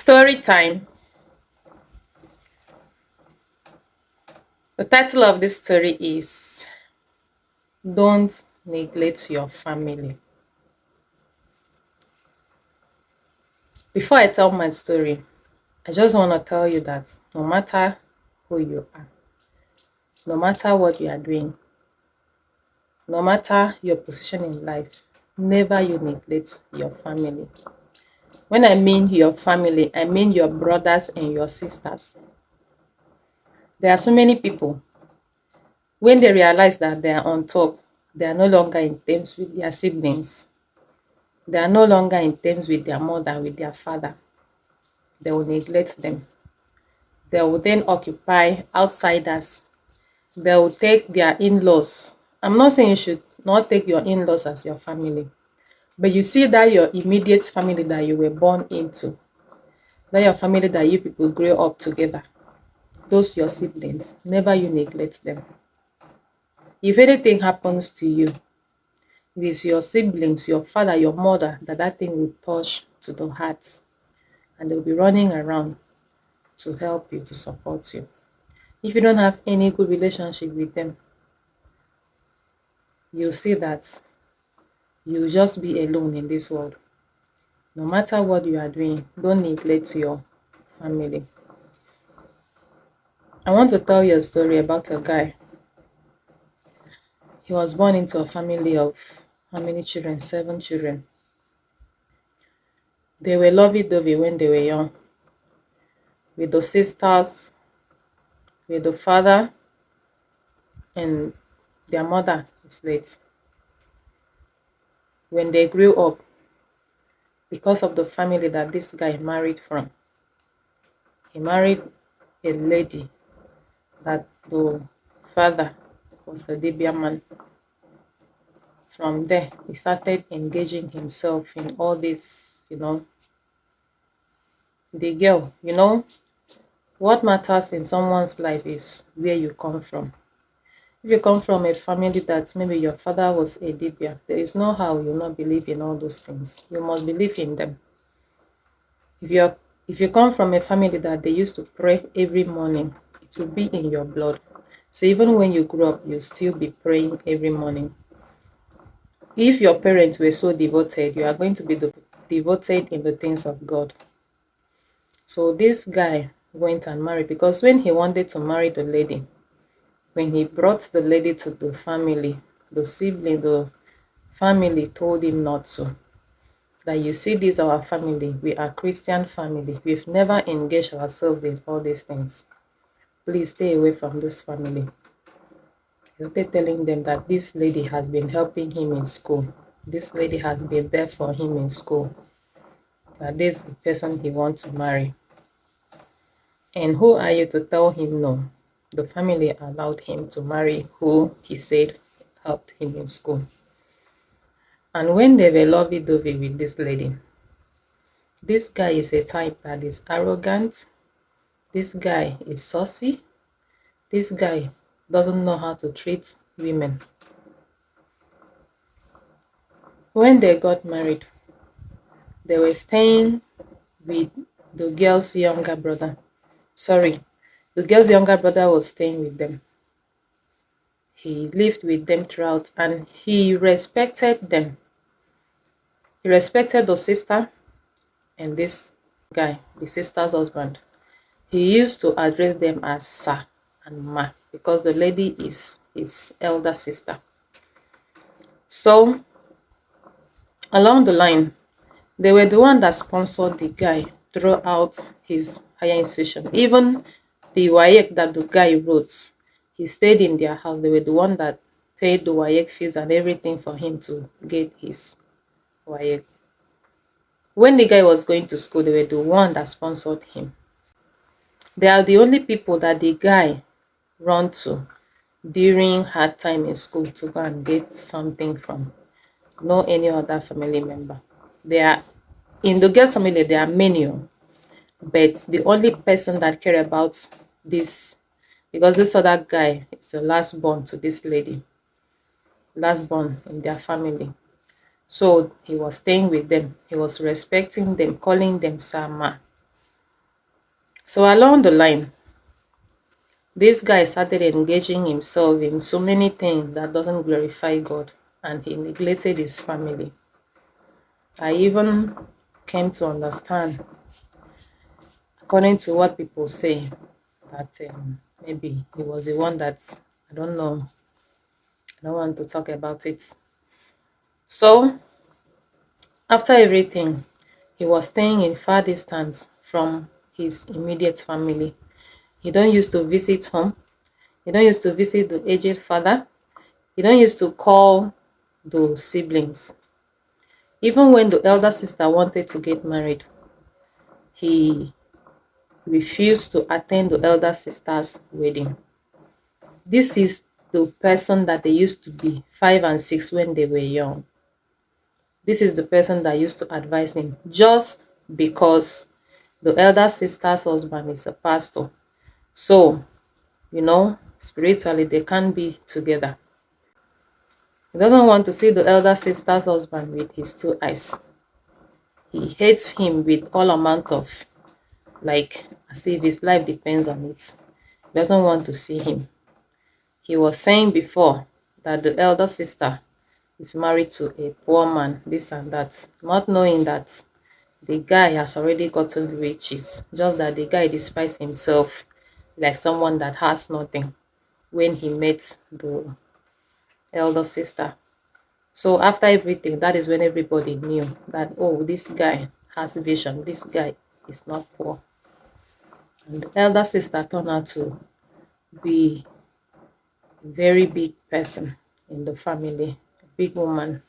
Story time. The title of this story is Don't Neglect Your Family. Before I tell my story, I just want to tell you that no matter who you are, no matter what you are doing, no matter your position in life, never you neglect your family. When I mean your family, I mean your brothers and your sisters. There are so many people, when they realize that they are on top, they are no longer in terms with their siblings. They are no longer in terms with their mother, with their father. They will neglect them. They will then occupy outsiders. They will take their in-laws. I'm not saying you should not take your in-laws as your family, but you see that your immediate family that you were born into, that your family that you people grew up together, those your siblings, never you neglect them. If anything happens to you, it is your siblings, your father, your mother, that thing will touch to the heart, and they'll be running around to help you, to support you. If you don't have any good relationship with them, you'll see that you'll just be alone in this world. No matter what you are doing, don't neglect your family. I want to tell you a story about a guy. He was born into a family of how many children? 7 children. They were lovey-dovey when they were young, with the sisters, with the father, and their mother is late. When they grew up, because of the family that this guy married from, he married a lady that the father was a Dibia man. From there, he started engaging himself in all this, the girl, what matters in someone's life is where you come from. If you come from a family that maybe your father was a Dibia, there is no how you not believe in all those things. You must believe in them. If you come from a family that they used to pray every morning, it will be in your blood. So even when you grow up, you'll still be praying every morning. If your parents were so devoted, you are going to be devoted in the things of God. So this guy went and married, because when he wanted to marry the lady, when he brought the lady to the family, the sibling, the family told him not to. That you see, this is our family. We are Christian family. We've never engaged ourselves in all these things. Please stay away from this family. He started telling them that this lady has been helping him in school. This lady has been there for him in school. That this is the person he wants to marry. And who are you to tell him no? The family allowed him to marry who he said helped him in school. And when they were lovey-dovey with this lady, this guy is a type that is arrogant. This guy is saucy. This guy doesn't know how to treat women. When they got married, they were staying with the girl's younger brother. Sorry, the girl's younger brother was staying with them. He lived with them throughout, and he respected them. He respected the sister and this guy, the sister's husband. He used to address them as sir and ma, because the lady is his elder sister. So along the line, they were the one that sponsored the guy throughout his higher institution. Even the WAEC that the guy wrote, he stayed in their house. They were the one that paid the WAEC fees and everything for him to get his WAEC. When the guy was going to school, they were the one that sponsored him. They are the only people that the guy run to during hard time in school to go and get something from. No any other family member. They are in the girl's family, there are many, but the only person that care about this, because this other guy is the last born to this lady, last born in their family. So he was staying with them. He was respecting them, calling them Sama. So along the line, this guy started engaging himself in so many things that doesn't glorify God, and he neglected his family. I even came to understand, according to what people say, that maybe he was the one that, I don't know, I don't want to talk about it. So after everything, he was staying in far distance from his immediate family. He don't used to visit home. He don't used to visit the aged father. He don't used to call the siblings. Even when the elder sister wanted to get married, he refused to attend the elder sister's wedding. This is the person that they used to be 5 and 6 when they were young. This is the person that used to advise him just because the elder sister's husband is a pastor. So, spiritually they can't be together. He doesn't want to see the elder sister's husband with his two eyes. He hates him with all amount of, like, as if his life depends on it. He doesn't want to see him. He was saying before that the elder sister is married to a poor man, this and that, not knowing that the guy has already gotten riches, just that the guy despises himself like someone that has nothing when he met the elder sister. So after everything, that is when everybody knew that, oh, this guy has vision, this guy is not poor. And the elder sister turned out to be a very big person in the family, a big woman.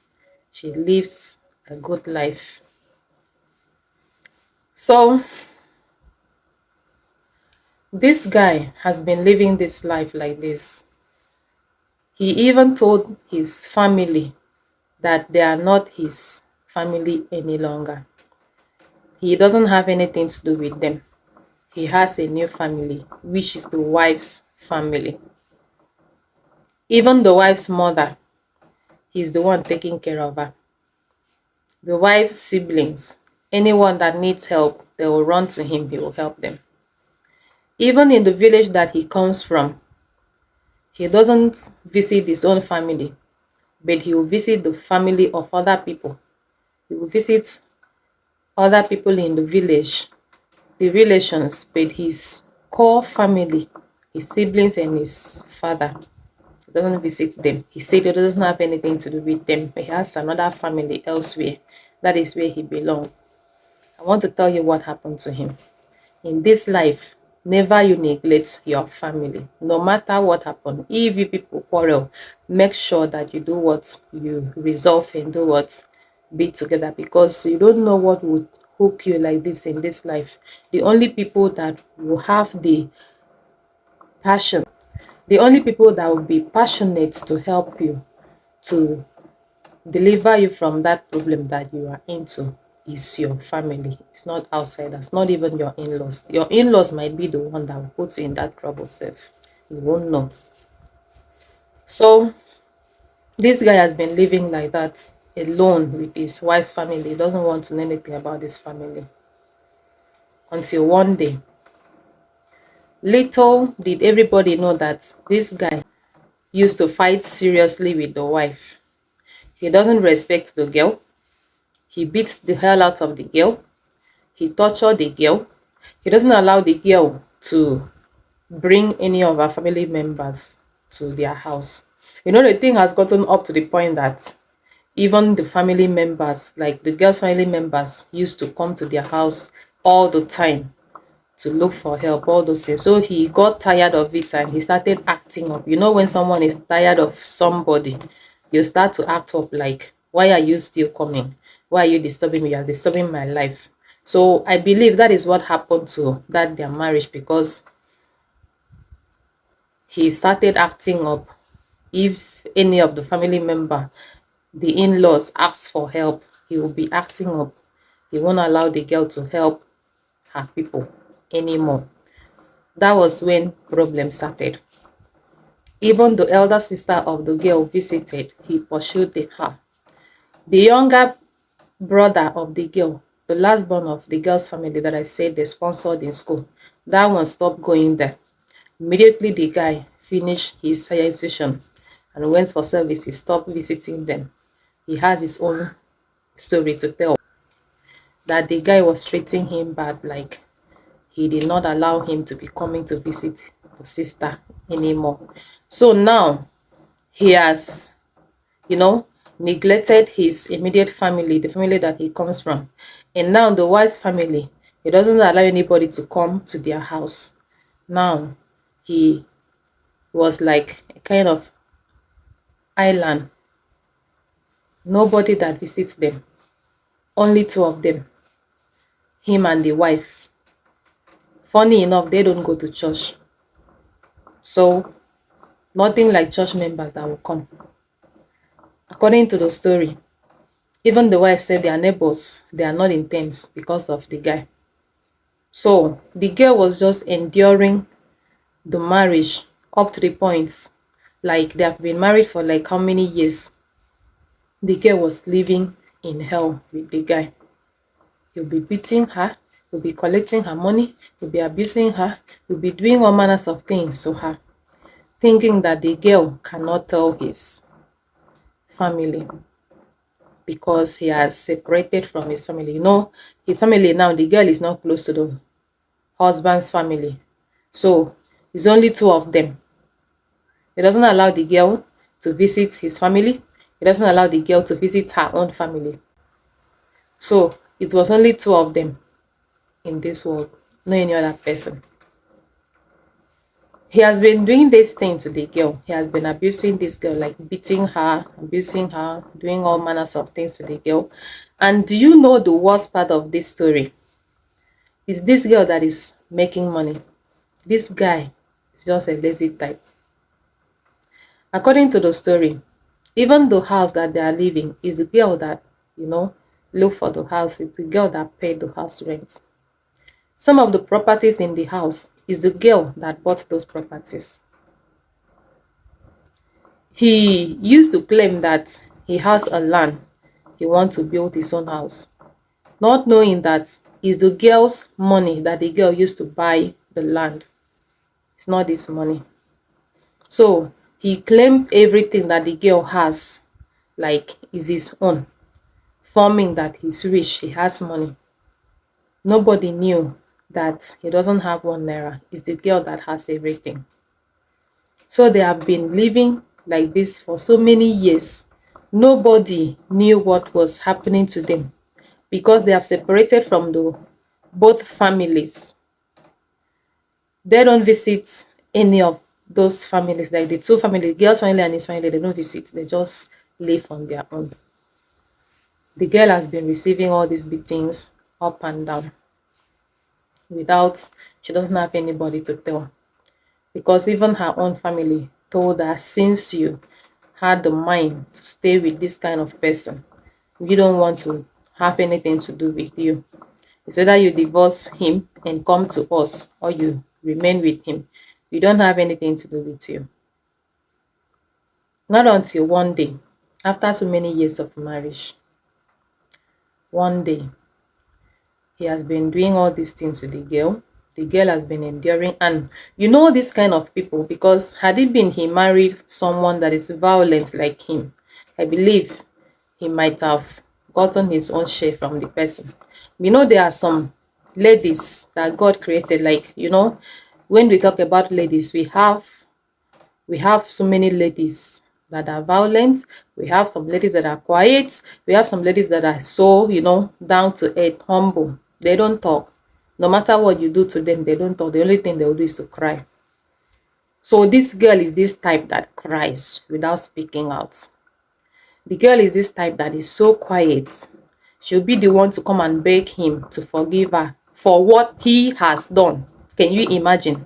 She lives a good life. So this guy has been living this life like this. He even told his family that they are not his family any longer. He doesn't have anything to do with them. He has a new family, which is the wife's family. Even the wife's mother, he's the one taking care of her. The wife's siblings, anyone that needs help, they will run to him, he will help them. Even in the village that he comes from, he doesn't visit his own family, but he will visit the family of other people. He will visit other people in the village, the relations, but his core family, his siblings and his father, he doesn't visit them. He said he doesn't have anything to do with them. He has another family elsewhere. That is where he belongs. I want to tell you what happened to him. In this life, never you neglect your family. No matter what happened, if you people quarrel, make sure that you do what you resolve and do what be together, because you don't know what would hook you like this in this life. The only people that will have the passion, the only people that will be passionate to help you, to deliver you from that problem that you are into, is your family. It's not outsiders, not even your in-laws. Your in-laws might be the one that will put you in that trouble self. You won't know. So this guy has been living like that, alone with his wife's family. He doesn't want to know anything about his family. Until one day, little did everybody know that this guy used to fight seriously with the wife. He doesn't respect the girl. He beats the hell out of the girl. He tortured the girl. He doesn't allow the girl to bring any of her family members to their house. The thing has gotten up to the point that even the family members, like the girl's family members, used to come to their house all the time to look for help, all those things. So he got tired of it and he started acting up. When someone is tired of somebody, you start to act up, like, why are you still coming? Why are you disturbing me? You are disturbing my life. So I believe that is what happened to their marriage, because he started acting up. If any of the family member, the in-laws, asks for help, he will be acting up. He won't allow the girl to help her people anymore. That was when problems started. Even the elder sister of the girl visited, he pursued her. The younger brother of the girl, the last born of the girl's family that I said they sponsored in school, That one stopped going there. Immediately the guy finished his higher institution and went for service, he stopped visiting them. He has his own story to tell, that the guy was treating him bad, like he did not allow him to be coming to visit the sister anymore. So now he has, you know, neglected his immediate family, the family that he comes from. And now the wife's family, he doesn't allow anybody to come to their house. Now he was like a kind of island, nobody that visits them, only two of them, him and the wife. Funny enough, they don't go to church. So nothing like church members that will come. According to the story, even the wife said their neighbors, they are not in terms because of the guy. So the girl was just enduring the marriage up to the point, like they have been married for like how many years. The girl was living in hell with the guy. He'll be beating her, he'll be collecting her money, he'll be abusing her, he'll be doing all manners of things to her, thinking that the girl cannot tell his family because he has separated from his family. You know, his family now, the girl is not close to the husband's family. So it's only two of them. He doesn't allow the girl to visit his family. He doesn't allow the girl to visit her own family. So it was only two of them in this world, no any other person. He has been doing this thing to the girl. He has been abusing this girl, like beating her, abusing her, doing all manners of things to the girl. And do you know the worst part of this story? It's this girl that is making money. This guy is just a lazy type. According to the story, even the house that they are living is the girl that, look for the house. It's the girl that paid the house rent. Some of the properties in the house is the girl that bought those properties. He used to claim that he has a land, he wants to build his own house, not knowing that it's the girl's money that the girl used to buy the land. It's not his money. So he claimed everything that the girl has like is his own, forming that he's rich, he has money. Nobody knew that he doesn't have 1 naira. It's the girl that has everything. So they have been living like this for so many years. Nobody knew what was happening to them because they have separated from the both families. They don't visit any of those families, like the two families, the girl's family and his family, they don't visit. They just live on their own. The girl has been receiving all these beatings up and down without, she doesn't have anybody to tell. Because even her own family told her, since you had the mind to stay with this kind of person, we don't want to have anything to do with you. It's either you divorce him and come to us, or you remain with him. We don't have anything to do with you. Not until one day, after so many years of marriage, one day, he has been doing all these things to the girl. The girl has been enduring, and you know this kind of people, because had it been he married someone that is violent like him, I believe he might have gotten his own share from the person. You know, there are some ladies that God created, like, when we talk about ladies, we have so many ladies that are violent. We have some ladies that are quiet. We have some ladies that are so, down to earth, humble. They don't talk. No matter what you do to them, they don't talk. The only thing they will do is to cry. So this girl is this type that cries without speaking out. The girl is this type that is so quiet. She'll be the one to come and beg him to forgive her for what he has done. Can you imagine?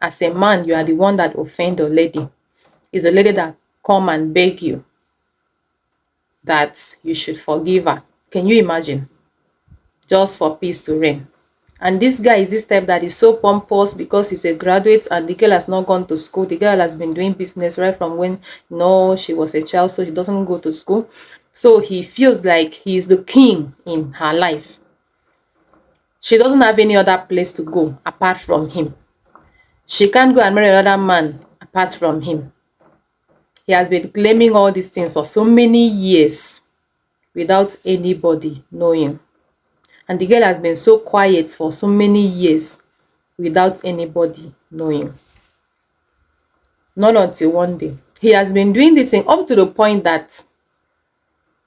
As a man, you are the one that offend a lady. It's a lady that come and beg you that you should forgive her. Can you imagine? Just for peace to reign. And this guy is this type that is so pompous because he's a graduate and the girl has not gone to school. The girl has been doing business right from when she was a child, so she doesn't go to school. So he feels like he's the king in her life. She doesn't have any other place to go apart from him. She can't go and marry another man apart from him. He has been claiming all these things for so many years without anybody knowing. And the girl has been so quiet for so many years without anybody knowing. Not until one day. He has been doing this thing up to the point that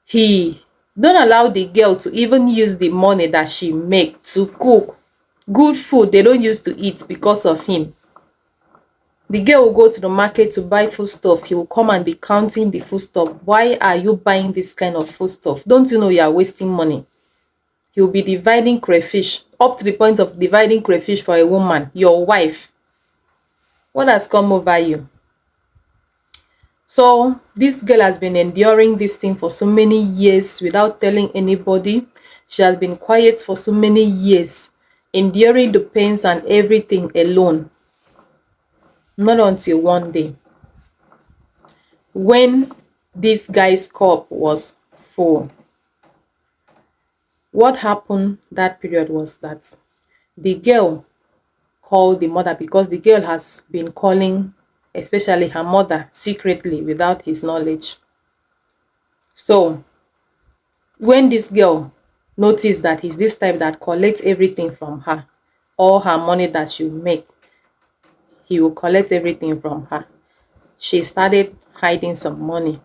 he don't allow the girl to even use the money that she make to cook good food they don't use to eat because of him. The girl will go to the market to buy food stuff. He will come and be counting the food stuff. Why are you buying this kind of food stuff? Don't you know you are wasting money? He will be dividing crayfish up to the point of dividing crayfish for a woman, your wife. What has come over you? So this girl has been enduring this thing for so many years without telling anybody. She has been quiet for so many years, enduring the pains and everything alone. Not until one day, when this guy's cup was full. What happened that period was that the girl called the mother, because the girl has been calling especially her mother secretly without his knowledge. So when this girl noticed that he's this type that collects everything from her, all her money that she make, he will collect everything from her. She started hiding some money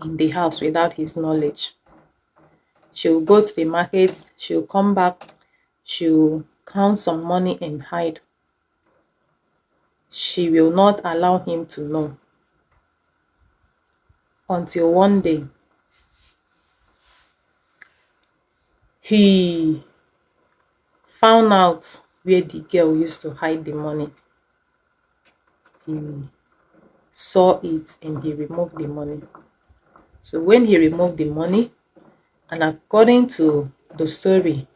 in the house without his knowledge. She'll go to the market, she'll come back, she'll count some money and hide. She will not allow him to know. Until one day, he found out where the girl used to hide the money. He saw it and he removed the money. So when he removed the money, and according to the story,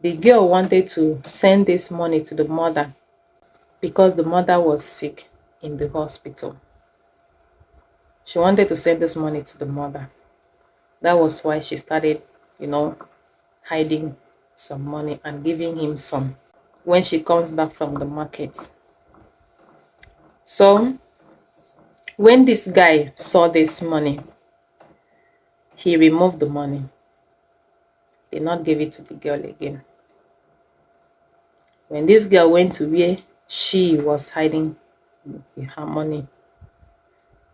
the girl wanted to send this money to the mother because the mother was sick in the hospital. She wanted to send this money to the mother. That was why she started, hiding some money and giving him some when she comes back from the market. So when this guy saw this money, he removed the money. Did not give it to the girl again. When this girl went to where she was hiding her money,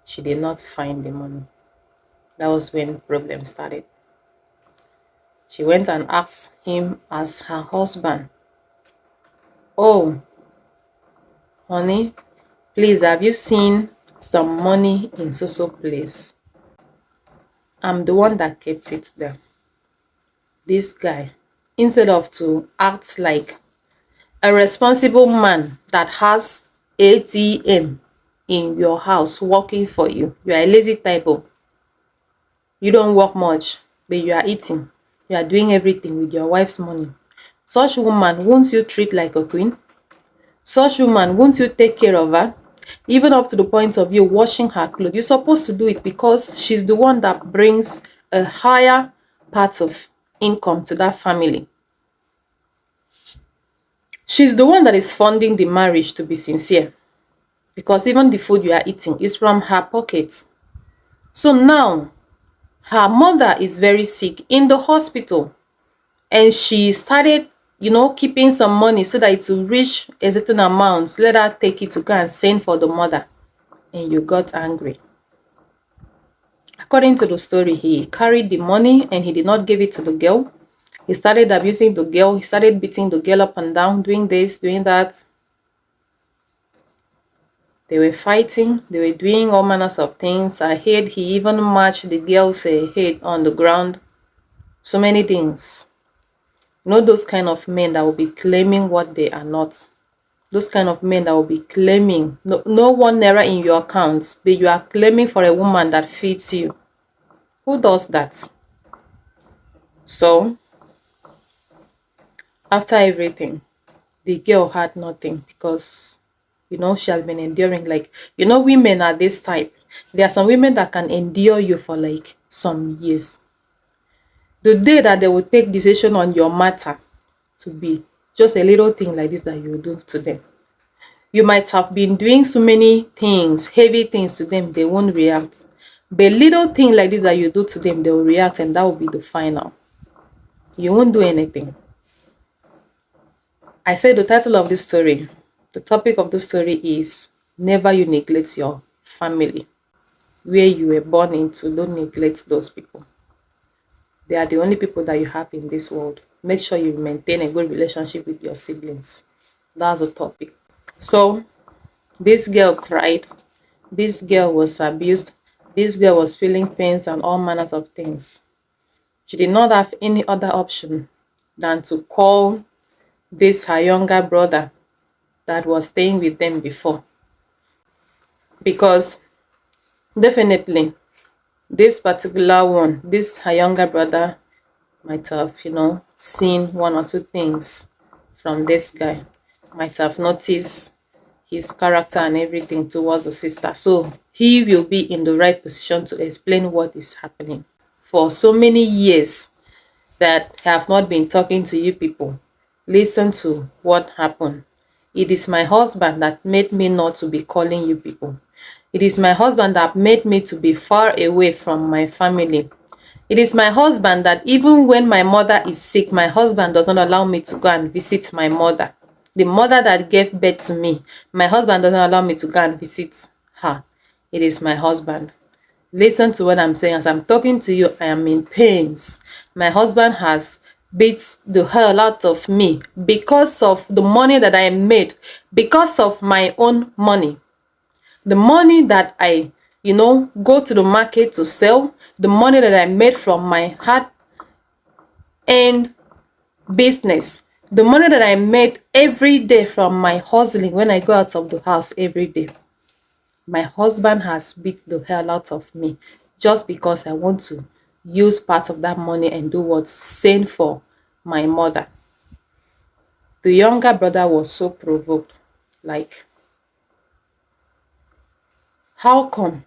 she did not find the money. That was when problem started. She went and asked him as her husband, "Oh, honey, please, have you seen some money in so place? I'm the one that kept it there." This guy, instead of to act like a responsible man that has ATM in your house working for you, you are a lazy type of, you don't work much, but you are eating, you are doing everything with your wife's money. Such woman, won't you treat like a queen? Such woman, won't you take care of her? Even up to the point of you washing her clothes. You're supposed to do it because she's the one that brings a higher part of income to that family. She's the one that is funding the marriage, to be sincere, because even the food you are eating is from her pockets. So now her mother is very sick in the hospital, and she started keeping some money so that it will reach a certain amount. Let her take it to go and send for the mother, and you got angry. According to the story, he carried the money and he did not give it to the girl. He started abusing the girl. He started beating the girl up and down, doing this, doing that. They were fighting. They were doing all manners of things. I heard he even matched the girl's head on the ground. So many things. Those kind of men that will be claiming what they are not. Those kind of men that will be claiming no 1 naira in your account, but you are claiming for a woman that feeds you. Who does that? So after everything, the girl had nothing because she has been enduring. Like, women are this type. There are some women that can endure you for some years. The day that they will take decision on your matter, to be just a little thing like this that you do to them. You might have been doing so many things, heavy things to them, they won't react. But little thing like this that you do to them, they will react, and that will be the final. You won't do anything. I said the title of this story, the topic of the story is Never You Neglect Your Family. Where you were born into, don't neglect those people. They are the only people that you have in this world. Make sure you maintain a good relationship with your siblings. That's the topic. So, this girl cried. This girl was abused. This girl was feeling pains and all manners of things. She did not have any other option than to call this her younger brother that was staying with them before. Because definitely, this particular one, this her younger brother might have, seen one or two things from this guy, might have noticed his character and everything towards the sister. So he will be in the right position to explain what is happening. For so many years that have not been talking to you people, listen to what happened. It is my husband that made me not to be calling you people. It is my husband that made me to be far away from my family. It is my husband that even when my mother is sick, my husband does not allow me to go and visit my mother. The mother that gave birth to me, my husband doesn't allow me to go and visit her. It is my husband. Listen to what I'm saying. As I'm talking to you, I am in pains. My husband has beat the hell out of me because of the money that I made, because of my own money. The money that I, go to the market to sell, the money that I made from my hard-earned business, the money that I made every day from my hustling when I go out of the house every day. My husband has beat the hell out of me just because I want to use part of that money and do what's sane for my mother. The younger brother was so provoked, like, how come?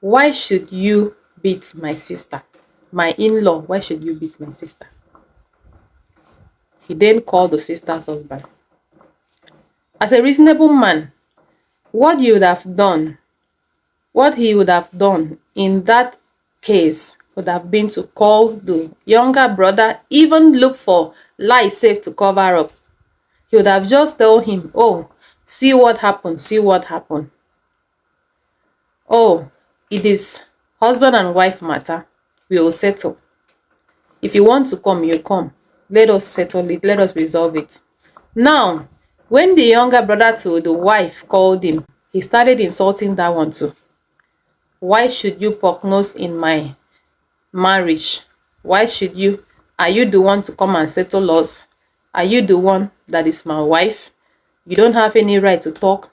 Why should you beat my sister? My in-law, why should you beat my sister? He then called the sister's husband. As a reasonable man, what he would have done in that case would have been to call the younger brother, even look for lie safe to cover up. He would have just told him, oh, see what happened. Oh, it is husband and wife matter. We will settle. If you want to come, you come. Let us settle it. Let us resolve it. Now, when the younger brother to the wife called him, he started insulting that one too. Why should you poke nose in my marriage? Why should you? Are you the one to come and settle us? Are you the one that is my wife? You don't have any right to talk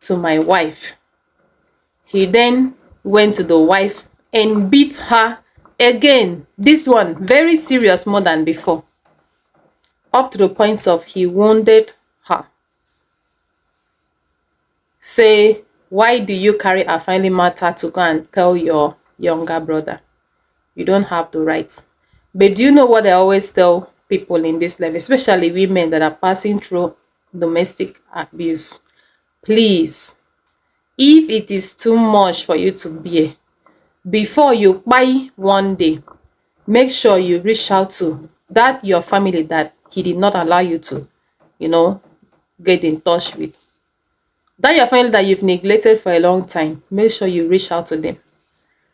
to my wife. He then went to the wife and beat her again. This one very serious, more than before, up to the point of he wounded her. Say, why do you carry a family matter to go and tell your younger brother? You don't have the right. But do you know what I always tell people in this life, especially women that are passing through domestic abuse? Please, if it is too much for you to bear, before you buy one day, make sure you reach out to that your family that he did not allow you to, get in touch with. That your family that you've neglected for a long time, make sure you reach out to them.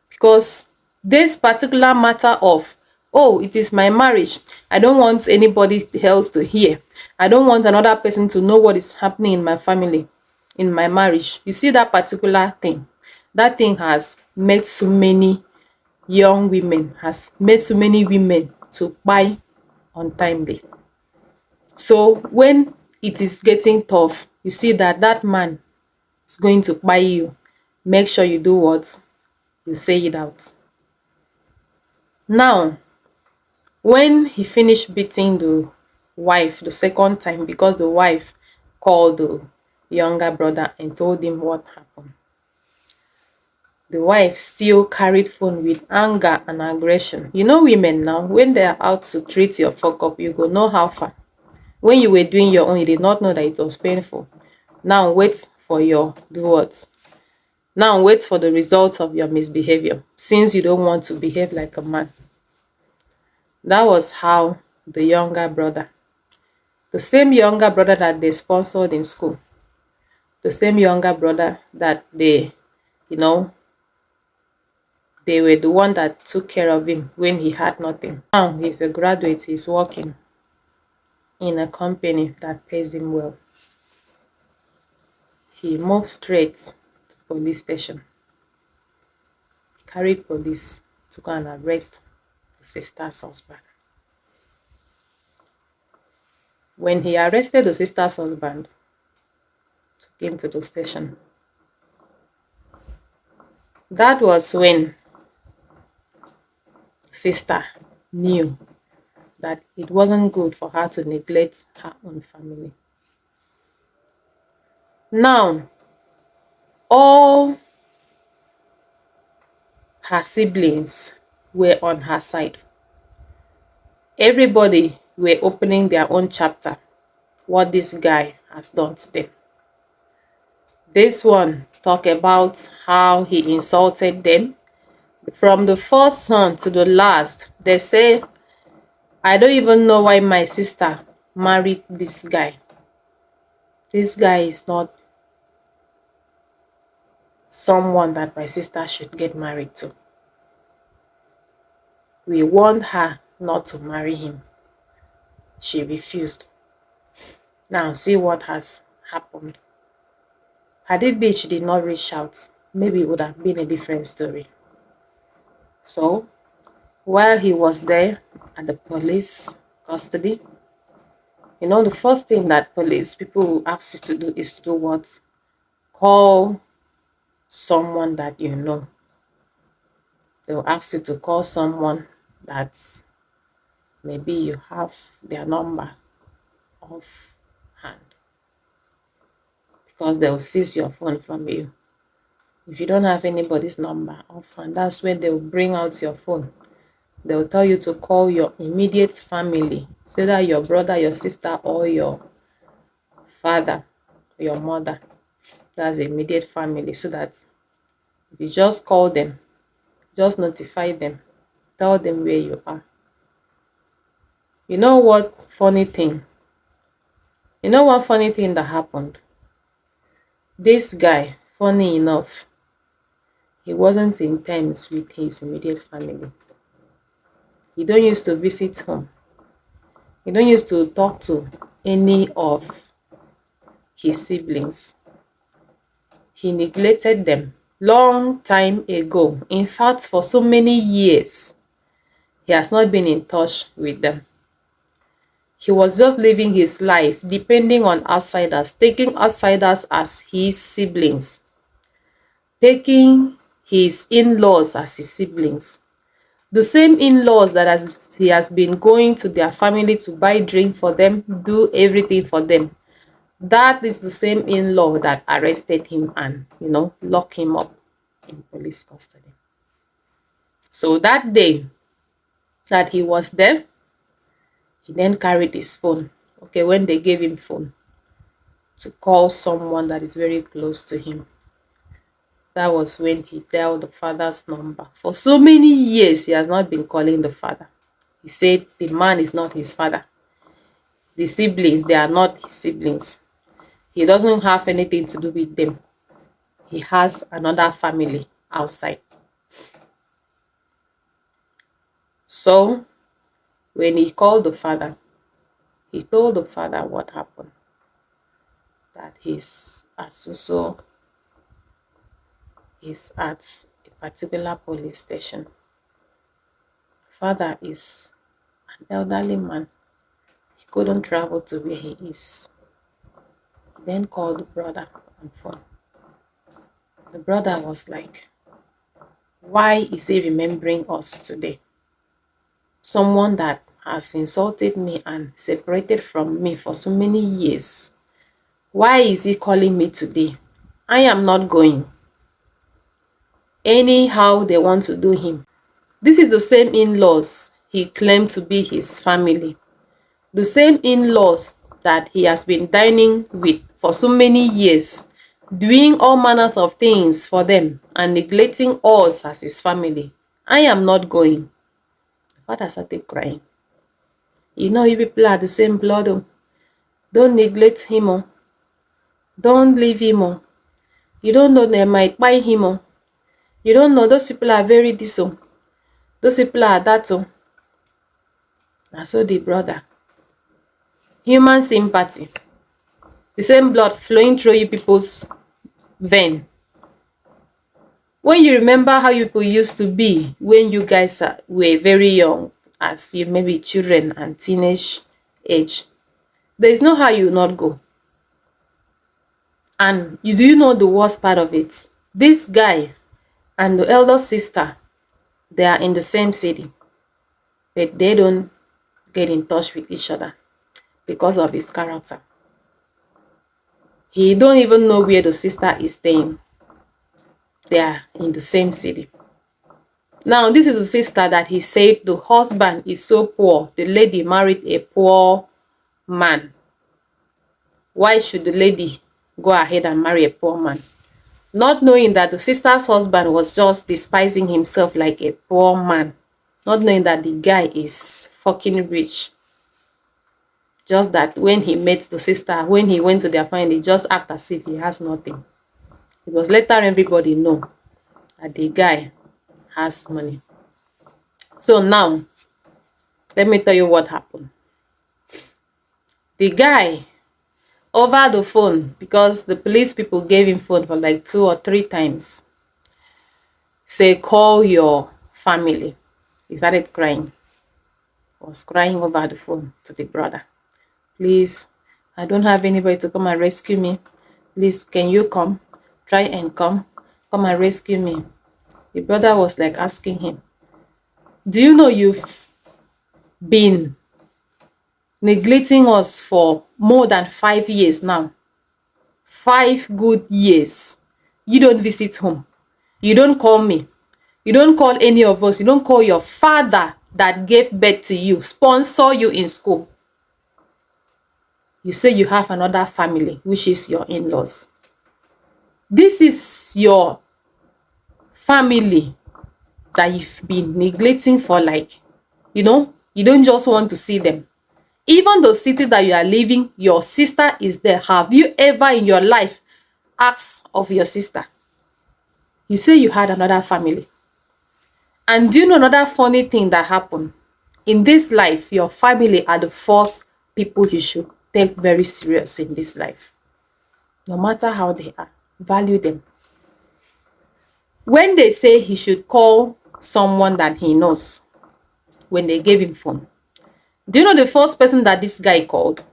Because this particular matter of, oh, it is my marriage, I don't want anybody else to hear. I don't want another person to know what is happening in my family, in my marriage. You see, that particular thing, that thing has made so many young women, has made so many women to buy untimely. So when it is getting tough, you see that man is going to buy you. Make sure you do what? You say it out. Now, when he finished beating the wife the second time, because the wife called the younger brother and told him what happened, The wife still carried phone with anger and aggression. You know women now, when they are out to treat your fuck up, you go know how far. When you were doing your own, you did not know that it was painful. Now wait for your do what? Now wait for the results of your misbehavior, since you don't want to behave like a man. That was how the younger brother, the same younger brother that they sponsored in school, the same younger brother that you know, they were the one that took care of him when he had nothing. Now he's a graduate, he's working in a company that pays him well. He moved straight to police station, carried police to go and arrest the sister's husband. When he arrested the sister's husband, took him to the station, that was when sister knew that it wasn't good for her to neglect her own family. Now, all her siblings were on her side. Everybody were opening their own chapter, what this guy has done to them. This one talk about how he insulted them. From the first son to the last, they say, I don't even know why my sister married this guy. This guy is not someone that my sister should get married to. We warned her not to marry him. She refused. Now see what has happened. Had it been she did not reach out, maybe it would have been a different story. So, while he was there at the police custody, you know, the first thing that police people will ask you to do is to do what? Call someone that you know. They'll ask you to call someone that maybe you have their number off hand, because they'll seize your phone from you. If you don't have anybody's number off hand, that's when they'll bring out your phone. They'll tell you to call your immediate family, say that your brother, your sister, or your father, your mother. That's immediate family, so that if you just call them, just notify them, tell them where you are. You know what funny thing? You know one funny thing that happened? This guy, funny enough, he wasn't in terms with his immediate family. He don't used to visit home. He don't used to talk to any of his siblings. He neglected them long time ago. In fact, for so many years, he has not been in touch with them. He was just living his life depending on outsiders, taking outsiders as his siblings, taking his in-laws as his siblings. The same in-laws that he has been going to their family to buy drink for them, do everything for them. That is the same in-law that arrested him and, locked him up in police custody. So that day that he was there, he then carried his phone. Okay, when they gave him phone, to call someone that is very close to him. That was when he dialed the father's number. For so many years, he has not been calling the father. He said the man is not his father. The siblings, they are not his siblings. He doesn't have anything to do with them. He has another family outside. So, when he called the father, he told the father what happened. That his Asuso is at a particular police station. Father is an elderly man. He couldn't travel to where he is. He then called the brother on phone. The brother was like, why is he remembering us today? Someone that has insulted me and separated from me for so many years. Why is he calling me today? I am not going. anyhow they want to do him. This is the same in-laws he claimed to be his family. The same in-laws that he has been dining with for so many years, doing all manners of things for them and neglecting us as his family. I am not going. The father started crying. You know, you people are the same blood. Oh. Don't neglect him. Oh. Don't leave him. Oh. You don't know they might buy him. Oh. You don't know those people are very this. Oh. Those people are that. Oh. And so the brother. Human sympathy. The same blood flowing through you people's vein. When you remember how you people used to be when you guys were very young, as you maybe children and teenage age, there is no how you will not go. And you know the worst part of it? This guy and the elder sister, they are in the same city, but they don't get in touch with each other because of his character. He don't even know where the sister is staying. They are in the same city. Now, this is a sister that he said the husband is so poor. The lady married a poor man. Why should the lady go ahead and marry a poor man? Not knowing that the sister's husband was just despising himself like a poor man. Not knowing that the guy is fucking rich. Just that when he met the sister, when he went to their family, he just act as if he has nothing. It was later everybody know that the guy has money. So now, let me tell you what happened. The guy, over the phone, because the police people gave him phone for like 2 or 3 times, say, call your family. He started crying. He was crying over the phone to the brother. Please, I don't have anybody to come and rescue me. Please, can you come? Try and come. Come and rescue me. The brother was like asking him, do you know you've been neglecting us for more than 5 years now? 5 good years. You don't visit home. You don't call me. You don't call any of us. You don't call your father that gave birth to you, sponsor you in school. You say you have another family, which is your in-laws. This is your family that you've been neglecting for like, you don't just want to see them. Even the city that you are living, your sister is there. Have you ever in your life asked of your sister? You say you had another family. And do you know another funny thing that happened? In this life, your family are the first people you should take very serious in this life. No matter how they are, value them. When they say he should call someone that he knows, when they gave him phone, do you know the first person that this guy called?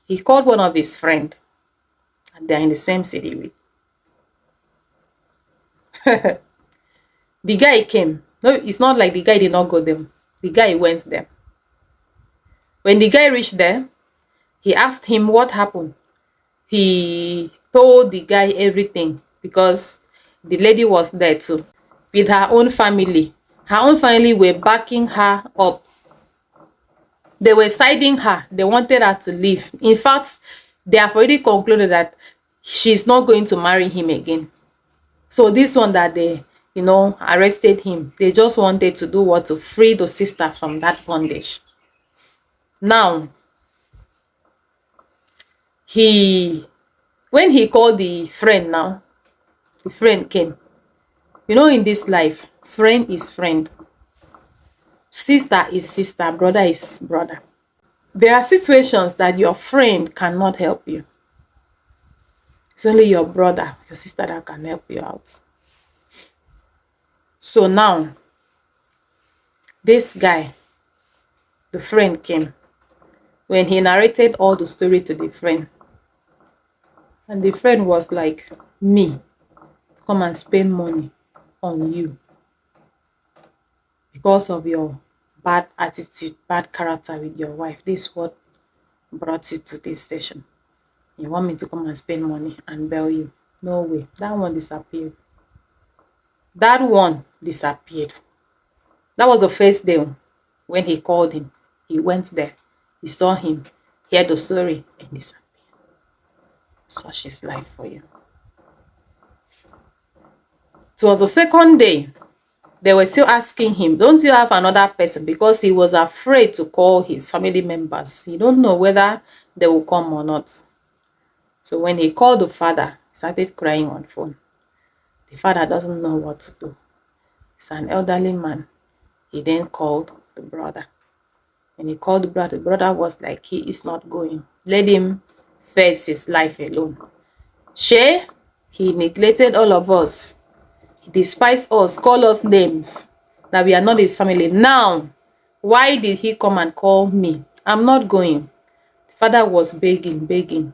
He called one of his friends, and they're in the same city with. The guy came. No, it's not like the guy did not go there. The guy went there. When the guy reached there, he asked him what happened. He told the guy everything because the lady was there too with her own family. Her own family were backing her up. They were siding her. They wanted her to leave. In fact, they have already concluded that she's not going to marry him again. So this one that they, arrested him, they just wanted to do what? To free the sister from that bondage. Now, when he called the friend now, the friend came. In this life, friend is friend. Sister is sister, brother is brother. There are situations that your friend cannot help you. It's only your brother, your sister that can help you out. So now, this guy, the friend came. When he narrated all the story to the friend, and the friend was like, me, come and spend money on you because of your bad attitude, bad character with your wife. This is what brought you to this station. You want me to come and spend money and bail you? No way. That one disappeared. That one disappeared. That was the first day when he called him. He went there. He saw him, heard the story, and disappeared. Such is life for you. It was the second day. They were still asking him, don't you have another person? Because he was afraid to call his family members. He don't know whether they will come or not. So when he called the father, he started crying on phone. The father doesn't know what to do. He's an elderly man. He then called the brother. When he called the brother was like, he is not going. Let him face his life alone. Shay, he neglected all of us. He despised us, called us names, that we are not his family. Now, why did he come and call me? I'm not going. The father was begging.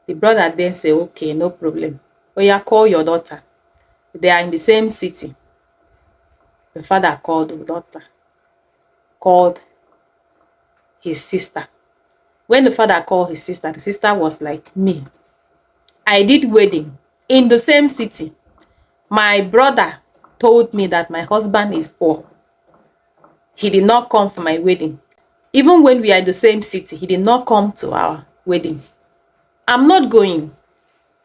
The brother then said, okay, no problem. Oh yeah, call your daughter. They are in the same city. The father called the daughter, called his sister. When the father called his sister, the sister was like, me, I did wedding in the same city. My brother told me that my husband is poor. He did not come for my wedding. Even when we are in the same city, he did not come to our wedding. I'm not going.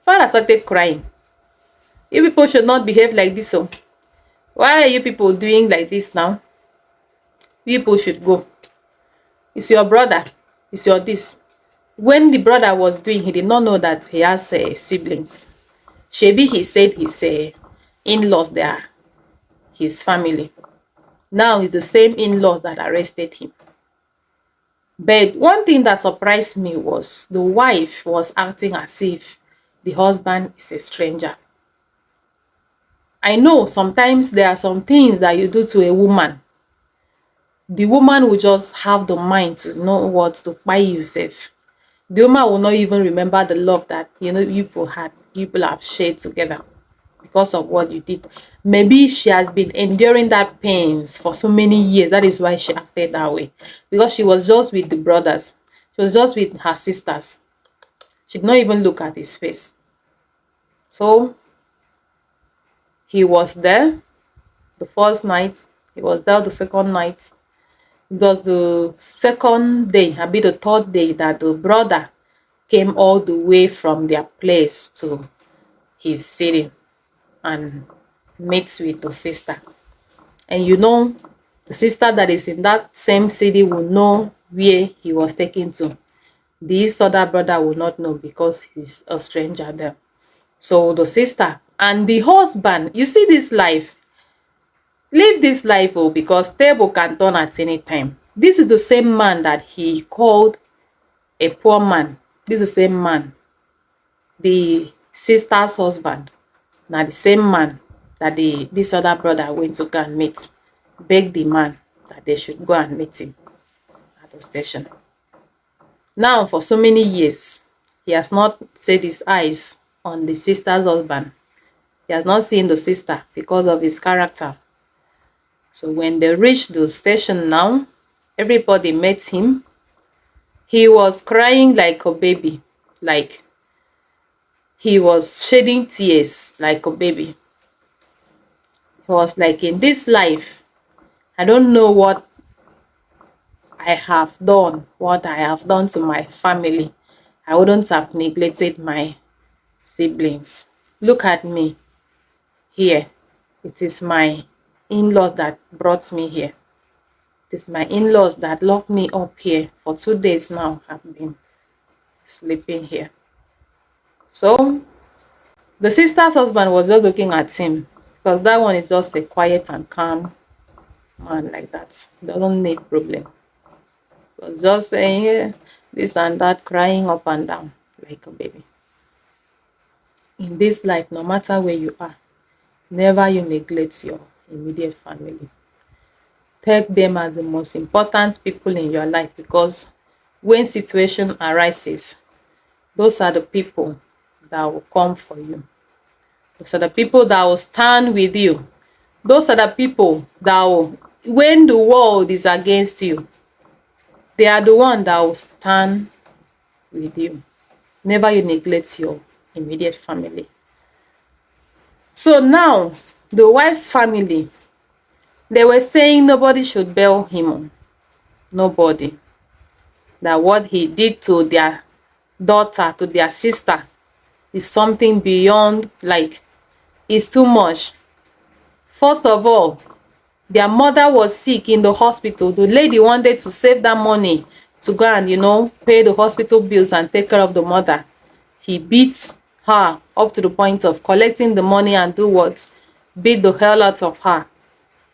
Father started crying. You people should not behave like this. So why are you people doing like this now? People should go. It's your brother. It's your this. When the brother was doing, he did not know that he has siblings. Shebi, he said his in-laws, they are his family. Now it's the same in-laws that arrested him. But one thing that surprised me was the wife was acting as if the husband is a stranger. I know sometimes there are some things that you do to a woman. The woman will just have the mind to know what to buy yourself. The woman will not even remember the love that people have shared together because of what you did. Maybe she has been enduring that pains for so many years. That is why she acted that way. Because she was just with the brothers. She was just with her sisters. She did not even look at his face. So he was there the first night. He was there the second night. It was the second day, a bit the third day, that the brother came all the way from their place to his city and meets with the sister. And you know, the sister that is in that same city will know where he was taken to. This other brother will not know because he's a stranger there. So the sister and the husband, you see this life, live this life because table can turn at any time. This is the same man that he called a poor man. This is the same man, the sister's husband. Now the same man that this other brother went to go and meet, begged the man that they should go and meet him at the station. Now for so many years, he has not set his eyes on the sister's husband. He has not seen the sister because of his character. So when they reached the station now, everybody met him. He was crying like a baby, like he was shedding tears like a baby. He was like, in this life, I don't know what I have done, to my family. I wouldn't have neglected my siblings. Look at me here. It is my in-laws that brought me here. It is my in-laws that locked me up here for 2 days now. I've been sleeping here. So the sister's husband was just looking at him because that one is just a quiet and calm man like that. Doesn't need problem. Was just saying, yeah, this and that, crying up and down like a baby. In this life, no matter where you are, never you neglect your immediate family. Take them as the most important people in your life, because when situation arises, those are the people that will come for you. Those are the people that will stand with you. Those are the people that will, when the world is against you, they are the one that will stand with you. Never you neglect your immediate family. So now, the wife's family, they were saying nobody should bail him. Nobody. That what he did to their daughter, to their sister, is something beyond, like, it's too much. First of all, their mother was sick in the hospital. The lady wanted to save that money to go and, pay the hospital bills and take care of the mother. He beats her up to the point of collecting the money and do what? Beat the hell out of her.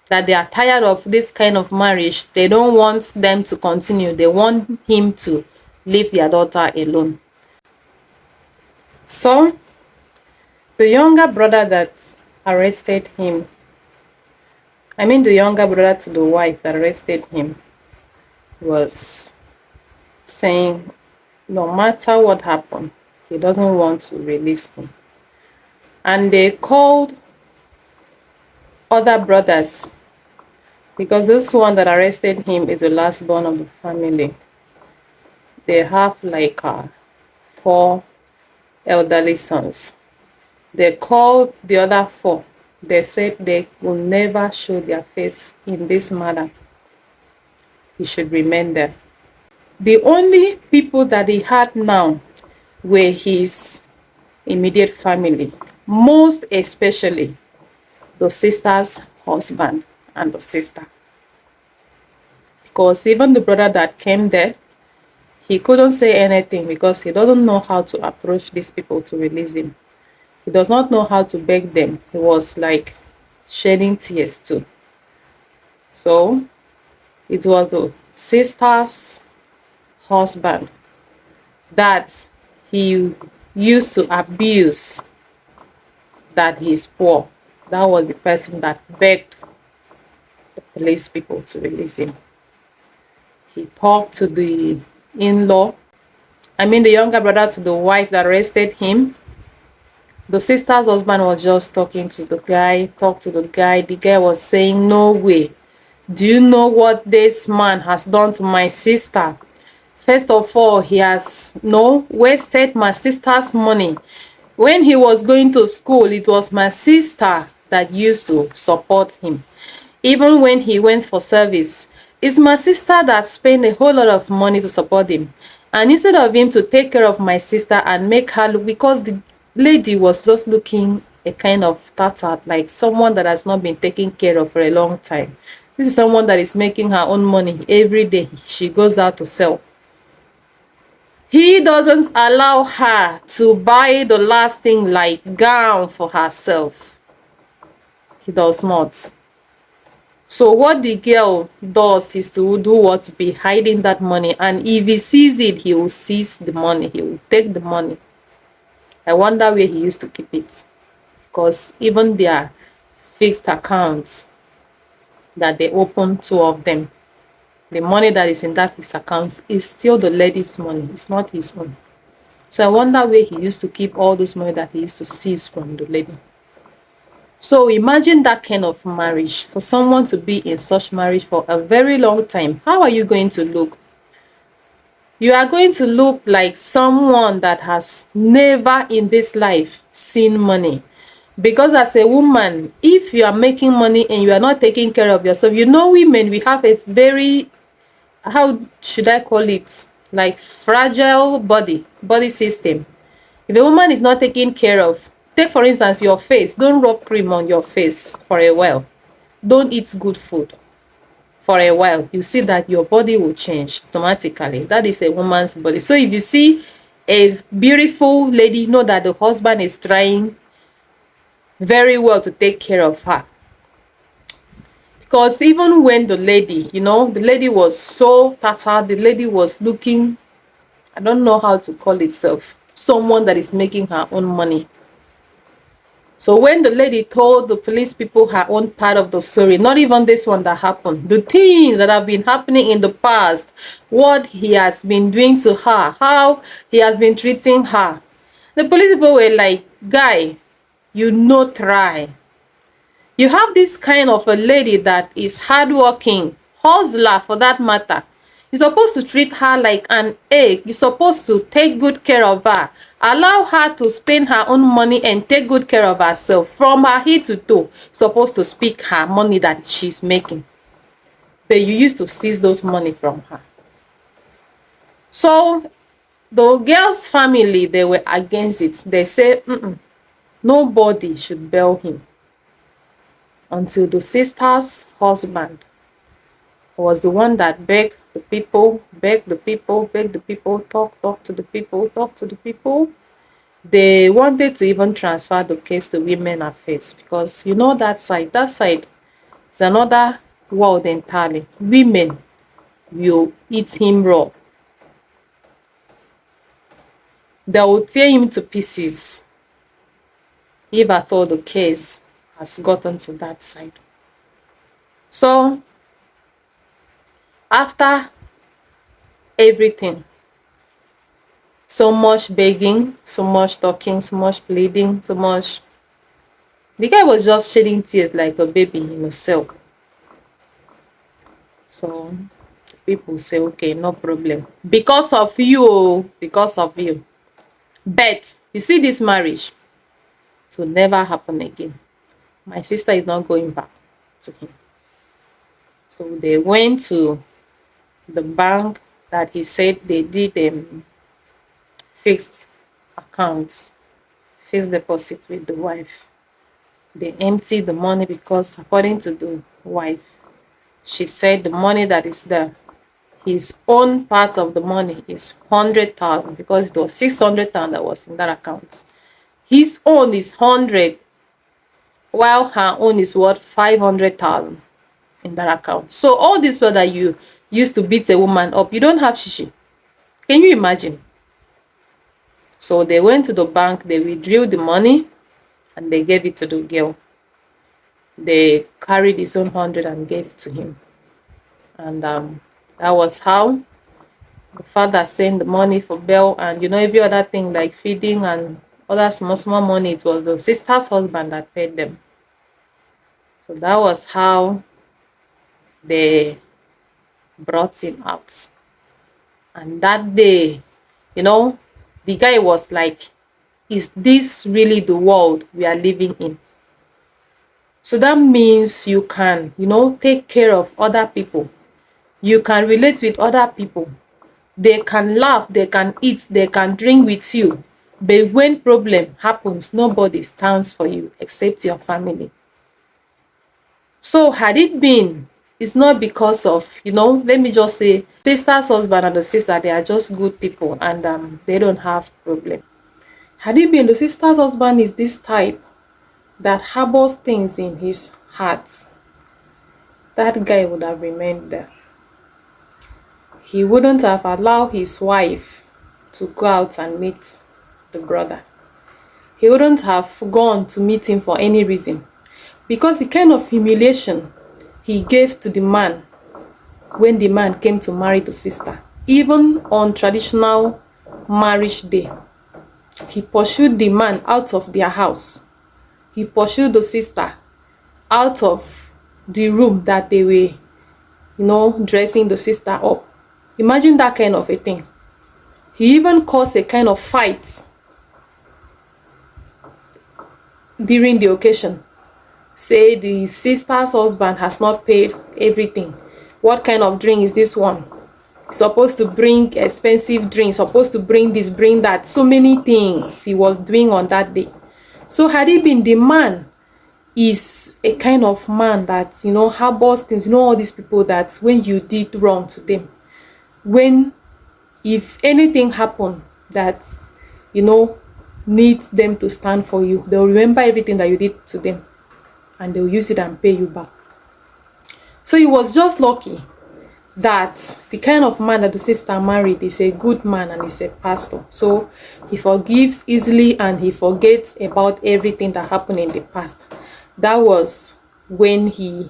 That they are tired of this kind of marriage. They don't want them to continue. They want him to leave their daughter alone. So, the younger brother that arrested him, the younger brother to the wife that arrested him, was saying no matter what happened, he doesn't want to release him. And they called other brothers, because this one that arrested him is the last born of the family. They have like 4 elderly sons. They called the other 4. They said they will never show their face in this matter. He should remain there. The only people that he had now were his immediate family, most especially the sister's husband and the sister. Because even the brother that came there, he couldn't say anything because he doesn't know how to approach these people to release him. He does not know how to beg them. He was like shedding tears too. So it was the sister's husband that he used to abuse, that he's poor. That was the person that begged the police people to release him. He talked to the in-law, the younger brother to the wife that arrested him. The sister's husband was just talking to the guy, talked to the guy. The guy was saying, no way. Do you know what this man has done to my sister? First of all, he has wasted my sister's money. When he was going to school, it was my sister that used to support him. Even when he went for service, it's my sister that spent a whole lot of money to support him. And instead of him to take care of my sister and make her look, because the lady was just looking a kind of tattered, like someone that has not been taken care of for a long time. This is someone that is making her own money every day. She goes out to sell. He doesn't allow her to buy the last thing like gown for herself. He does not. So what the girl does is to do what? To be hiding that money. And if he sees it, he will seize the money. He will take the money. I wonder where he used to keep it. Because even their fixed accounts that they open, 2 of them, the money that is in that fixed account is still the lady's money. It's not his own. So I wonder where he used to keep all those money that he used to seize from the lady. So imagine that kind of marriage. For someone to be in such marriage for a very long time, how are you going to look? You are going to look like someone that has never in this life seen money. Because as a woman, if you are making money and you are not taking care of yourself, women, we have a very, how should I call it, like fragile body system. If a woman is not taken care of, take for instance your face, don't rub cream on your face for a while. Don't eat good food for a while. You see that your body will change automatically. That is a woman's body. So if you see a beautiful lady, know that the husband is trying very well to take care of her. Because even when the lady, the lady was so tattered, the lady was looking, I don't know how to call itself, someone that is making her own money. So when the lady told the police people her own part of the story, not even this one that happened, the things that have been happening in the past, what he has been doing to her, how he has been treating her, the police people were like, guy, try. You have this kind of a lady that is hardworking, hustler for that matter. You're supposed to treat her like an egg. You're supposed to take good care of her. Allow her to spend her own money and take good care of herself from her head to toe. Supposed to speak her money that she's making, but you used to seize those money from her. So the girl's family, they were against it. They say nobody should bail him until the sister's husband was the one that begged the people, begged the people, begged the people, talk to the people, talk to the people. They wanted to even transfer the case to women affairs, because you know that side is another world entirely. Women will eat him raw. They will tear him to pieces if at all the case has gotten to that side. So after everything, so much begging, so much talking, so much pleading, so much, the guy was just shedding tears like a baby in a cell. So people say, okay, no problem, because of you, because of you. But you see, this marriage, it will never happen again. My sister is not going back to him. So they went to the bank that he said they did fixed accounts, fixed deposit with the wife. They emptied the money because according to the wife, she said the money that is there, his own part of the money is 100,000, because it was 600,000 that was in that account. His own is 100, while her own is worth 500,000 in that account. So all this way that you used to beat a woman up, you don't have shishi. Can you imagine? So they went to the bank, they withdrew the money, and they gave it to the girl. They carried his own 100 and gave it to him. And that was how the father sent the money for bail, and every other thing like feeding and other small money, it was the sister's husband that paid them. So that was how they brought him out. And that day, the guy was like, is this really the world we are living in? So that means you can, take care of other people. You can relate with other people. They can laugh, they can eat, they can drink with you. But when problem happens, nobody stands for you except your family. So had it been, it's not because of, let me just say, sister's husband and the sister, they are just good people and they don't have problem. Had it been the sister's husband is this type that harbors things in his heart, that guy would have remained there. He wouldn't have allowed his wife to go out and meet the brother. He wouldn't have gone to meet him for any reason, because the kind of humiliation he gave to the man when the man came to marry the sister, even on traditional marriage day, he pursued the man out of their house. He pursued the sister out of the room that they were, dressing the sister up. Imagine that kind of a thing. He even caused a kind of fight during the occasion. Say the sister's husband has not paid everything. What kind of drink is this one? He's supposed to bring expensive drinks, supposed to bring this, bring that. So many things he was doing on that day. So had it been the man is a kind of man that, harbors things, all these people that when you did wrong to them, when if anything happened that, needs them to stand for you, they'll remember everything that you did to them and they'll use it and pay you back. So he was just lucky that the kind of man that the sister married is a good man and is a pastor. So he forgives easily and he forgets about everything that happened in the past. That was when he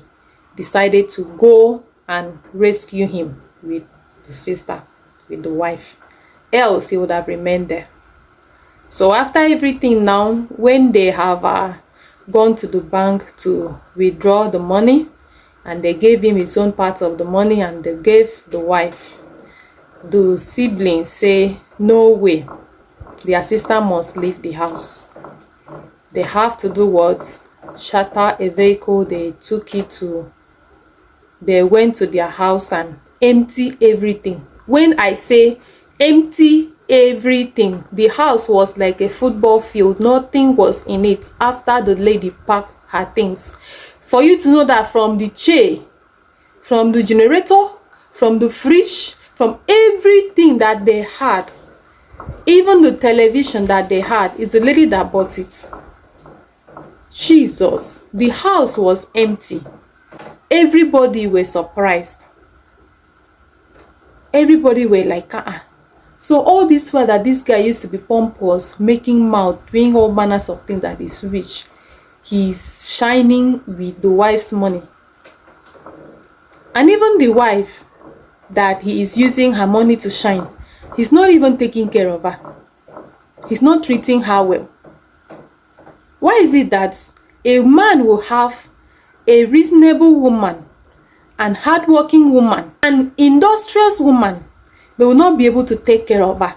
decided to go and rescue him with the sister, with the wife. Else he would have remained there. So after everything now, when they have gone to the bank to withdraw the money, and they gave him his own part of the money and they gave the wife, the siblings say, no way, their sister must leave the house. They have to do what? Charter a vehicle. They went to their house and empty everything. When I say empty everything, the house was like a football field. Nothing was in it after the lady packed her things. For you to know that from the chair, from the generator, from the fridge, from everything that they had, even the television that they had, is the lady that bought it. Jesus, the house was empty. Everybody were surprised. Everybody were like, So all this while that this guy used to be pompous, making mouth, doing all manners of things that is rich, he's shining with the wife's money. And even the wife that he is using her money to shine, he's not even taking care of her. He's not treating her well. Why is it that a man will have a reasonable woman, an hardworking woman, an industrious woman, but will not be able to take care of her?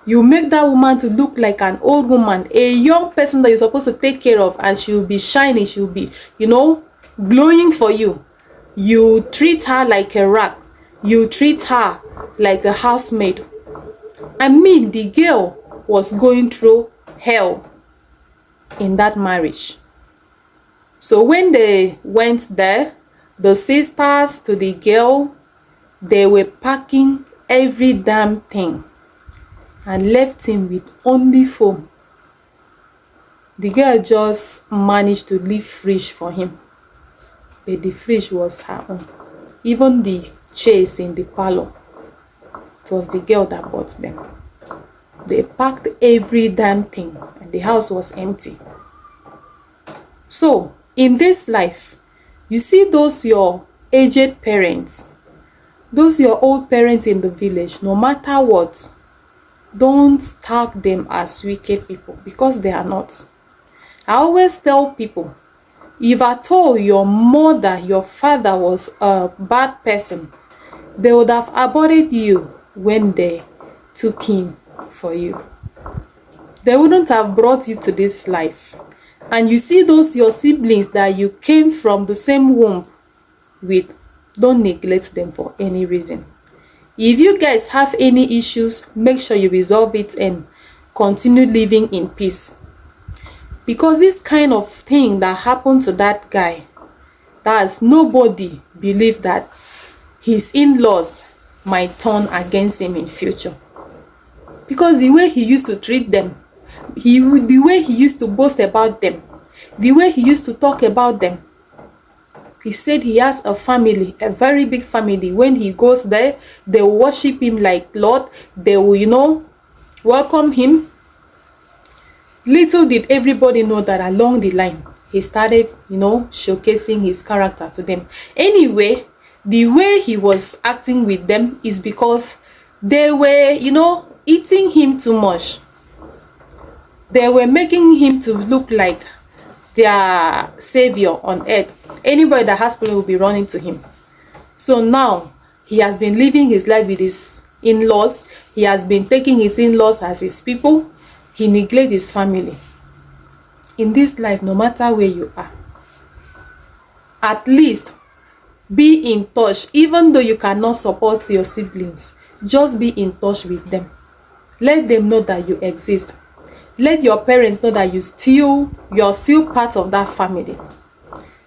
You make that woman to look like an old woman, a young person that you're supposed to take care of, and she'll be shining, she'll be, glowing for you. You treat her like a rat. You treat her like a housemaid. I mean, the girl was going through hell in that marriage. So when they went there, the sisters to the girl, they were packing every damn thing and left him with only foam. The girl just managed to leave fridge for him, but the fridge was her own. Even the chairs in the parlor, it was the girl that bought them. They packed every damn thing and the house was empty. So in this life, you see those your aged parents, those your old parents in the village, no matter what, don't tag them as wicked people, because they are not. I always tell people, if at all your mother, your father was a bad person, they would have aborted you when they took him for you. They wouldn't have brought you to this life. And you see those your siblings that you came from the same womb with, don't neglect them for any reason. If you guys have any issues, make sure you resolve it and continue living in peace. Because this kind of thing that happened to that guy, that's nobody believed that his in-laws might turn against him in future. Because the way he used to treat them, the way he used to boast about them, the way he used to talk about them. He said he has a family, a very big family. When he goes there, they will worship him like Lord. They will, welcome him. Little did everybody know that along the line, he started, showcasing his character to them. Anyway, the way he was acting with them is because they were, eating him too much. They were making him to look like their savior on earth. Anybody that has problem will be running to him. So now he has been living his life with his in-laws. He has been taking his in-laws as his people. He neglects his family. In this life, no matter where you are, at least be in touch. Even though you cannot support your siblings, just be in touch with them. Let them know that you exist. Let your parents know that you're still part of that family.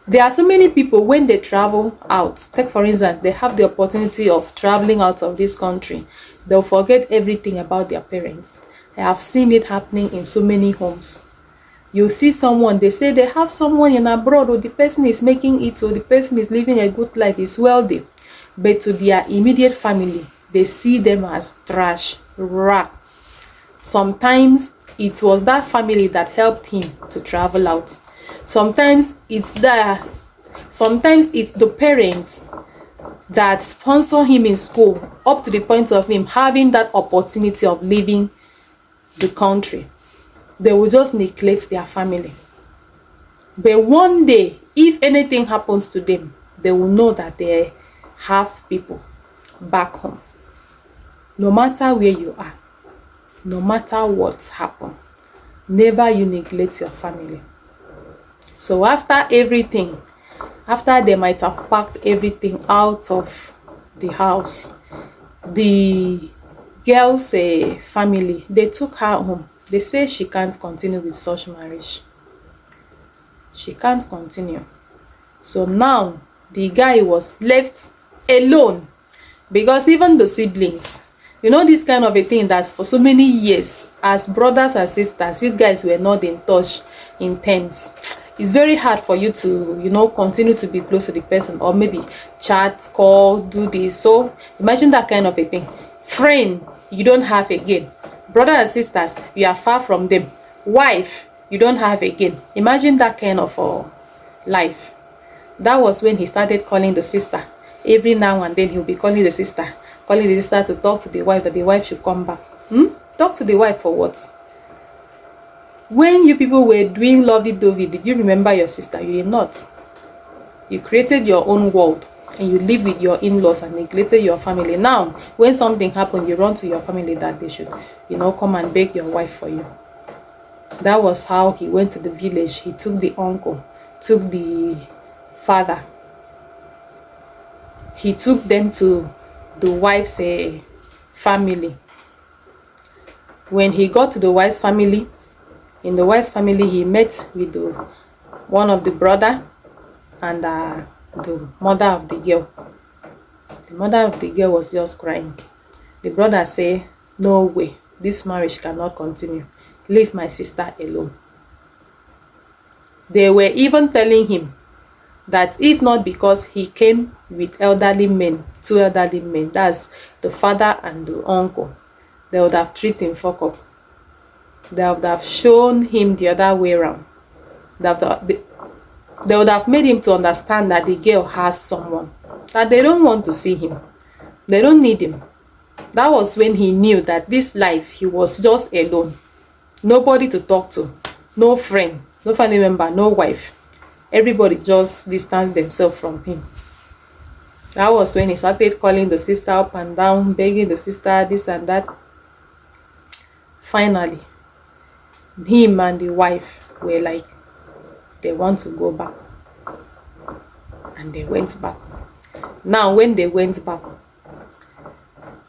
There are so many people, when they travel out, take for instance, they have the opportunity of traveling out of this country, they'll forget everything about their parents. I have seen it happening in so many homes. You see someone, they say they have someone in abroad, or the person is making it, or the person is living a good life, is wealthy, but to their immediate family, they see them as trash, rah. Sometimes it was that family that helped him to travel out. Sometimes it's the parents that sponsor him in school, up to the point of him having that opportunity of leaving the country. They will just neglect their family. But one day, if anything happens to them, they will know that they have people back home. No matter where you are, no matter what happens, never you neglect your family. So after everything, after they might have packed everything out of the house, the girl's family, they took her home. They say she can't continue with such marriage. She can't continue. So now the guy was left alone, because even the siblings, you know, this kind of a thing that for so many years as brothers and sisters you guys were not in touch in terms. It's very hard for you to, you know, continue to be close to the person, or maybe chat, call, do this. So imagine that kind of a thing. Friend, you don't have again. Brother and sisters, you are far from them. Wife, you don't have again. Imagine that kind of life. That was when he started calling the sister. Every now and then he'll be calling the sister to talk to the wife, that the wife should come back. Talk to the wife for what? When you people were doing lovey-dovey, did you remember your sister? You did not. You created your own world and you live with your in-laws and neglected your family. Now, when something happened, you run to your family that they should, you know, come and beg your wife for you. That was how he went to the village. He took the uncle, took the father. He took them to the wife's family. When he got to the wife's family, in the wife's family, he met with one of the brother and the mother of the girl. The mother of the girl was just crying. The brother said, no way, this marriage cannot continue. Leave my sister alone. They were even telling him that if not because he came with elderly men, 2 elderly men, that's the father and the uncle, they would have treated him fuck up. They would have shown him the other way around. They would have made him to understand that the girl has someone, that they don't want to see him. They don't need him. That was when he knew that this life, he was just alone. Nobody to talk to. No friend, no family member, no wife. Everybody just distanced themselves from him. That was when he started calling the sister up and down, begging the sister this and that. Finally, him and the wife were like, they want to go back. And they went back. Now, when they went back,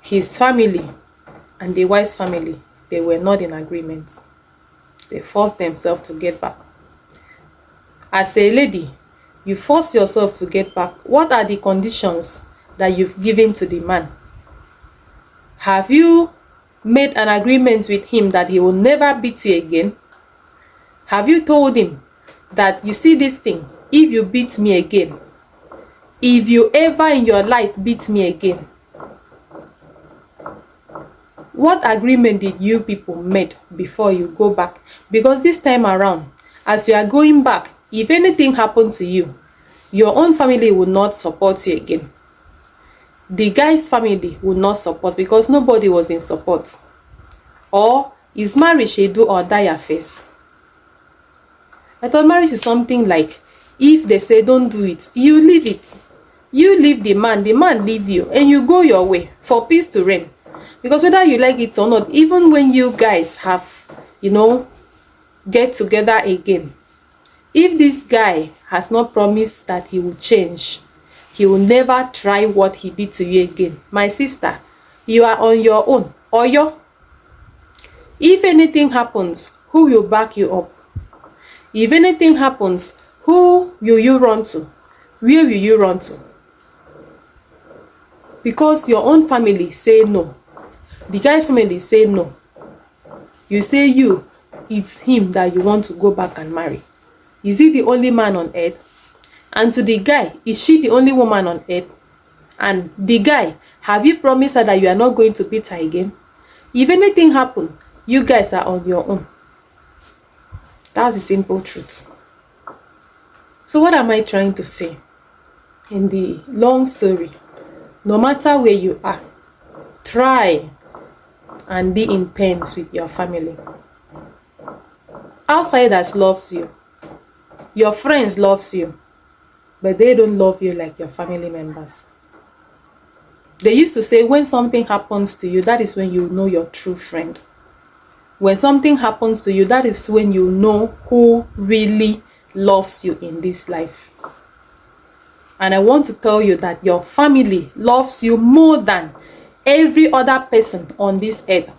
his family and the wife's family, they were not in agreement. They forced themselves to get back. As a lady, you force yourself to get back. What are the conditions that you've given to the man? Have you made an agreement with him that he will never beat you again? Have you told him that, you see this thing, if you beat me again, if you ever in your life beat me again, what agreement did you people made before you go back? Because this time around, as you are going back, if anything happened to you, your own family will not support you again. The guy's family will not support, because nobody was in support. Or is marriage a do or die affair? I thought marriage is something like, if they say don't do it, you leave it. You leave the man leave you, and you go your way for peace to reign. Because whether you like it or not, even when you guys have, you know, get together again, if this guy has not promised that he will change, he will never try what he did to you again. My sister, you are on your own. Or if anything happens, who will back you up? If anything happens, who will you run to? Where will you run to? Because your own family say no. The guy's family say no. You say it's him that you want to go back and marry. Is he the only man on earth? And to the guy, is she the only woman on earth? And the guy, have you promised her that you are not going to beat her again? If anything happens, you guys are on your own. That's the simple truth. So what am I trying to say? In the long story, no matter where you are, try and be in terms with your family. Outsiders loves you. Your friends loves you. But they don't love you like your family members. They used to say when something happens to you, that is when you know your true friend. When something happens to you, that is when you know who really loves you in this life. And I want to tell you that your family loves you more than every other person on this earth.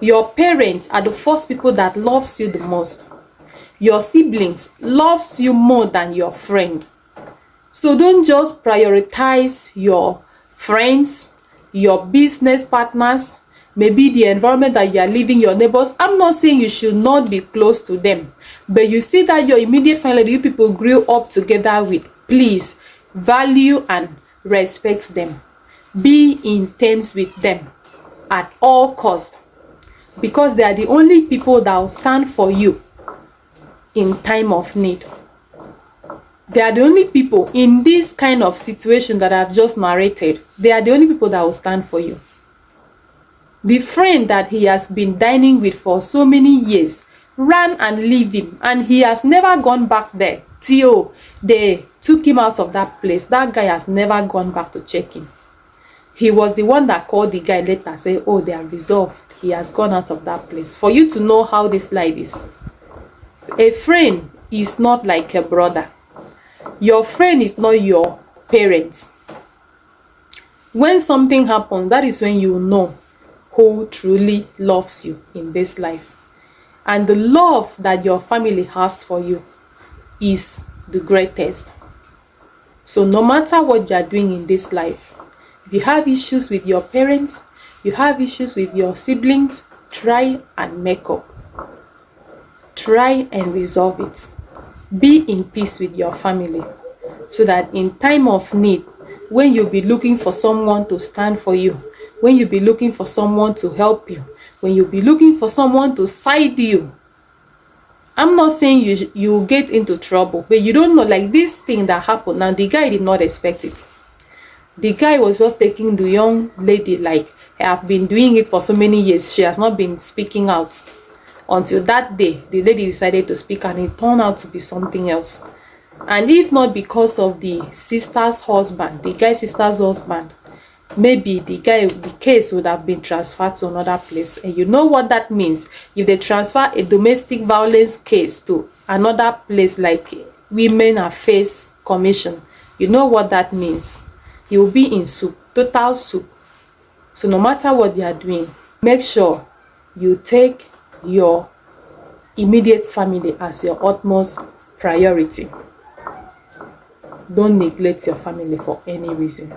Your parents are the first people that loves you the most. Your siblings loves you more than your friend. So don't just prioritize your friends, your business partners, maybe the environment that you are living, your neighbors. I'm not saying you should not be close to them, but you see that your immediate family, you people grew up together with, please value and respect them. Be in terms with them at all costs, because they are the only people that will stand for you in time of need. They are the only people in this kind of situation that I've just narrated. They are the only people that will stand for you. The friend that he has been dining with for so many years ran and leave him, and he has never gone back there till they took him out of that place. That guy has never gone back to check him. He was the one that called the guy later, say, oh, they are resolved. He has gone out of that place. For you to know how this life is. A friend is not like a brother. Your friend is not your parents. When something happens, that is when you know who truly loves you in this life. And the love that your family has for you is the greatest. So no matter what you are doing in this life, if you have issues with your parents, you have issues with your siblings, try and make up. Try and resolve it. Be in peace with your family, so that in time of need, when you'll be looking for someone to stand for you, when you'll be looking for someone to help you, when you'll be looking for someone to side you, I'm not saying you get into trouble, but you don't know, like this thing that happened now, the guy did not expect it. The guy was just taking the young lady like, I've been doing it for so many years. She has not been speaking out. Until that day, the lady decided to speak, and it turned out to be something else. And if not because of the sister's husband, the guy's sister's husband, maybe the case would have been transferred to another place. And you know what that means? If they transfer a domestic violence case to another place like Women Affairs Commission, you know what that means? You will be in soup, total soup. So no matter what you are doing, make sure you take your immediate family as your utmost priority. Don't neglect your family for any reason.